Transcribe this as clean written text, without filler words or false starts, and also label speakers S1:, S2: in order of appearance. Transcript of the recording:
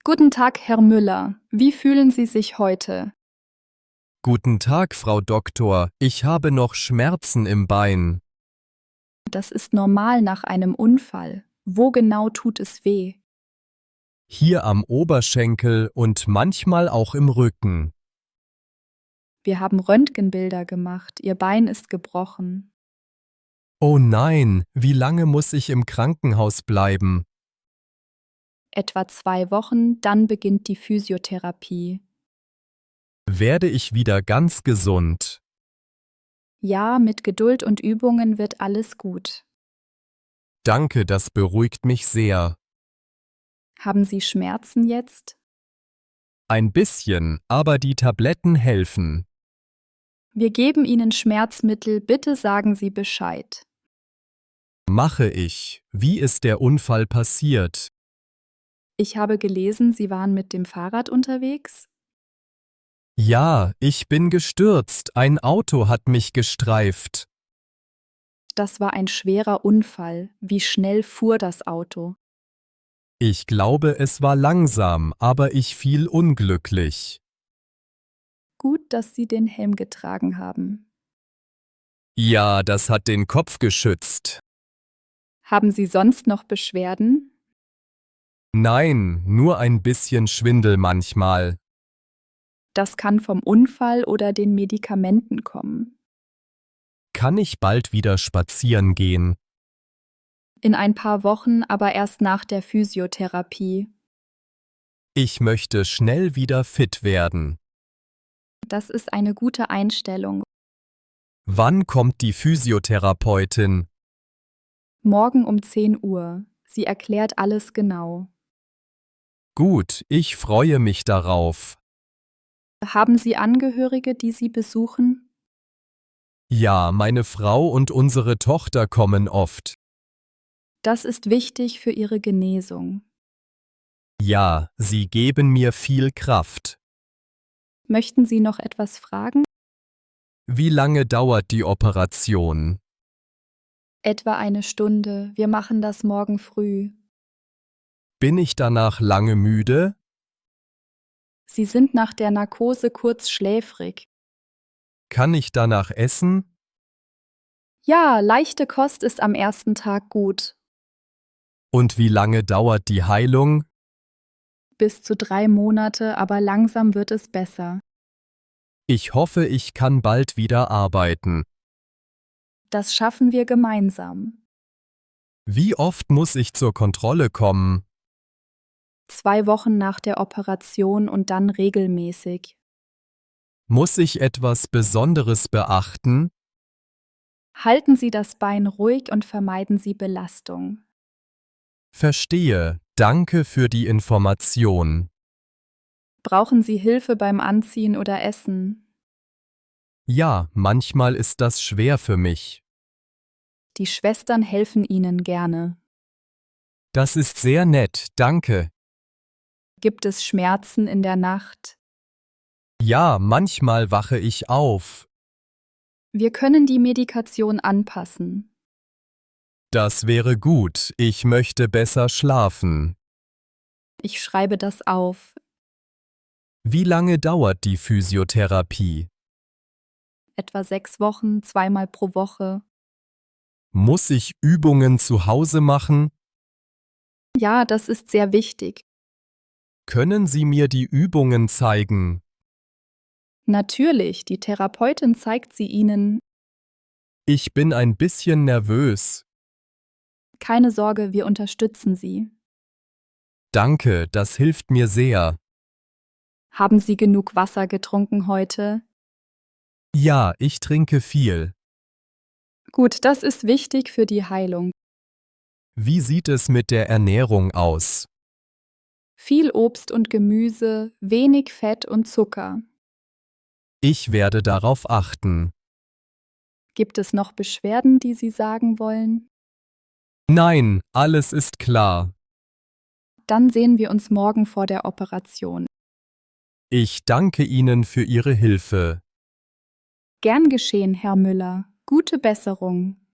S1: Guten Tag, Herr Müller. Wie fühlen Sie sich heute?
S2: Guten Tag, Frau Doktor. Ich habe noch Schmerzen im Bein.
S1: Das ist normal nach einem Unfall. Wo genau tut es weh?
S2: Hier am Oberschenkel und manchmal auch im Rücken.
S1: Wir haben Röntgenbilder gemacht. Ihr Bein ist gebrochen.
S2: Oh nein, wie lange muss ich im Krankenhaus bleiben?
S1: Etwa 2 Wochen, dann beginnt die Physiotherapie.
S2: Werde ich wieder ganz gesund?
S1: Ja, mit Geduld und Übungen wird alles gut.
S2: Danke, das beruhigt mich sehr.
S1: Haben Sie Schmerzen jetzt?
S2: Ein bisschen, aber die Tabletten helfen.
S1: Wir geben Ihnen Schmerzmittel. Bitte sagen Sie Bescheid.
S2: Mache ich. Wie ist der Unfall passiert?
S1: Ich habe gelesen, Sie waren mit dem Fahrrad unterwegs.
S2: Ja, ich bin gestürzt. Ein Auto hat mich gestreift.
S1: Das war ein schwerer Unfall. Wie schnell fuhr das Auto?
S2: Ich glaube, es war langsam, aber ich fiel unglücklich.
S1: Gut, dass Sie den Helm getragen haben.
S2: Ja, das hat den Kopf geschützt.
S1: Haben Sie sonst noch Beschwerden?
S2: Nein, nur ein bisschen Schwindel manchmal.
S1: Das kann vom Unfall oder den Medikamenten kommen.
S2: Kann ich bald wieder spazieren gehen?
S1: In ein paar Wochen, aber erst nach der Physiotherapie.
S2: Ich möchte schnell wieder fit werden.
S1: Das ist eine gute Einstellung.
S2: Wann kommt die Physiotherapeutin?
S1: Morgen um 10 Uhr. Sie erklärt alles genau.
S2: Gut, ich freue mich darauf.
S1: Haben Sie Angehörige, die Sie besuchen?
S2: Ja, meine Frau und unsere Tochter kommen oft.
S1: Das ist wichtig für Ihre Genesung.
S2: Ja, sie geben mir viel Kraft.
S1: Möchten Sie noch etwas fragen?
S2: Wie lange dauert die Operation?
S1: Etwa eine Stunde. Wir machen das morgen früh.
S2: Bin ich danach lange müde?
S1: Sie sind nach der Narkose kurz schläfrig.
S2: Kann ich danach essen?
S1: Ja, leichte Kost ist am ersten Tag gut.
S2: Und wie lange dauert die Heilung?
S1: Bis zu 3 Monate, aber langsam wird es besser.
S2: Ich hoffe, ich kann bald wieder arbeiten.
S1: Das schaffen wir gemeinsam.
S2: Wie oft muss ich zur Kontrolle kommen?
S1: 2 Wochen nach der Operation und dann regelmäßig.
S2: Muss ich etwas Besonderes beachten?
S1: Halten Sie das Bein ruhig und vermeiden Sie Belastung.
S2: Verstehe. Danke für die Information.
S1: Brauchen Sie Hilfe beim Anziehen oder Essen?
S2: Ja, manchmal ist das schwer für mich.
S1: Die Schwestern helfen Ihnen gerne.
S2: Das ist sehr nett, danke.
S1: Gibt es Schmerzen in der Nacht?
S2: Ja, manchmal wache ich auf.
S1: Wir können die Medikation anpassen.
S2: Das wäre gut, ich möchte besser schlafen.
S1: Ich schreibe das auf.
S2: Wie lange dauert die Physiotherapie?
S1: Etwa 6 Wochen, 2-mal pro Woche.
S2: Muss ich Übungen zu Hause machen?
S1: Ja, das ist sehr wichtig.
S2: Können Sie mir die Übungen zeigen?
S1: Natürlich, die Therapeutin zeigt sie Ihnen.
S2: Ich bin ein bisschen nervös.
S1: Keine Sorge, wir unterstützen Sie.
S2: Danke, das hilft mir sehr.
S1: Haben Sie genug Wasser getrunken heute?
S2: Ja, ich trinke viel.
S1: Gut, das ist wichtig für die Heilung.
S2: Wie sieht es mit der Ernährung aus?
S1: Viel Obst und Gemüse, wenig Fett und Zucker.
S2: Ich werde darauf achten.
S1: Gibt es noch Beschwerden, die Sie sagen wollen?
S2: Nein, alles ist klar.
S1: Dann sehen wir uns morgen vor der Operation.
S2: Ich danke Ihnen für Ihre Hilfe.
S1: Gern geschehen, Herr Müller. Gute Besserung.